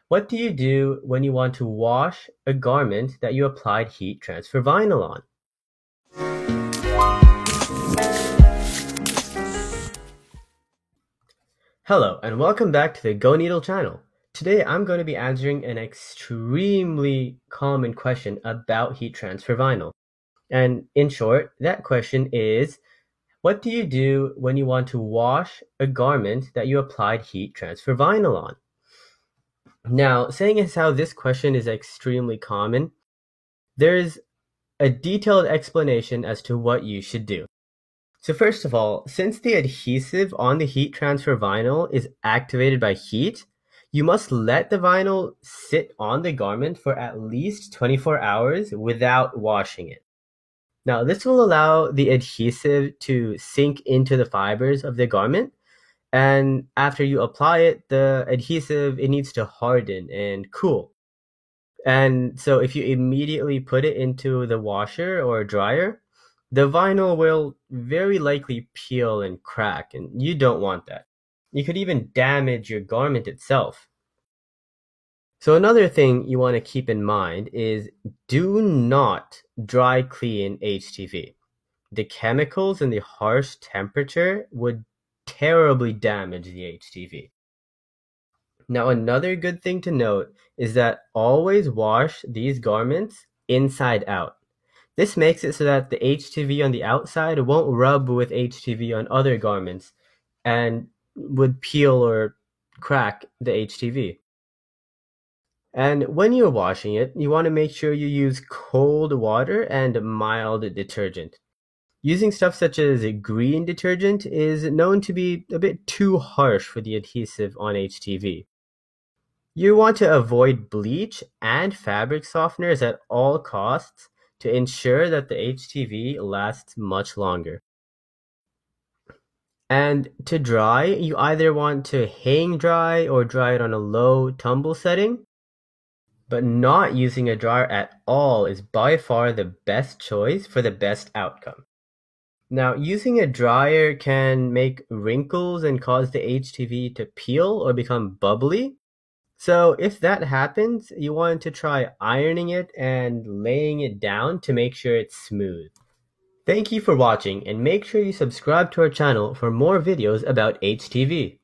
What do you do when you want to wash a garment that you applied heat transfer vinyl on? Hello, and welcome back to the Go Needle channel. Today I'm going to be answering an extremely common question about heat transfer vinyl. And in short, that question is, what do you do when you want to wash a garment that you applied heat transfer vinyl on? Now, saying as how this question is extremely common, there's a detailed explanation as to what you should do. So first of all, since the adhesive on the heat transfer vinyl is activated by heat, you must let the vinyl sit on the garment for at least 24 hours without washing it. Now, this will allow the adhesive to sink into the fibers of the garment, and after you apply it, the adhesive, it needs to harden and cool. And so if you immediately put it into the washer or dryer, the vinyl will very likely peel and crack, and you don't want that. You could even damage your garment itself. So another thing you want to keep in mind is do not dry clean HTV. The chemicals and the harsh temperature would terribly damage the HTV. Now, another good thing to note is that always wash these garments inside out. This makes it so that the HTV on the outside won't rub with HTV on other garments and would peel or crack the HTV. And when you're washing it, you want to make sure you use cold water and mild detergent. Using stuff such as green detergent is known to be a bit too harsh for the adhesive on HTV. You want to avoid bleach and fabric softeners at all costs to ensure that the HTV lasts much longer. And to dry, you either want to hang dry or dry it on a low tumble setting, but not using a dryer at all is by far the best choice for the best outcome. Now, using a dryer can make wrinkles and cause the HTV to peel or become bubbly. So if that happens, you want to try ironing it and laying it down to make sure it's smooth. Thank you for watching, and make sure you subscribe to our channel for more videos about HTV.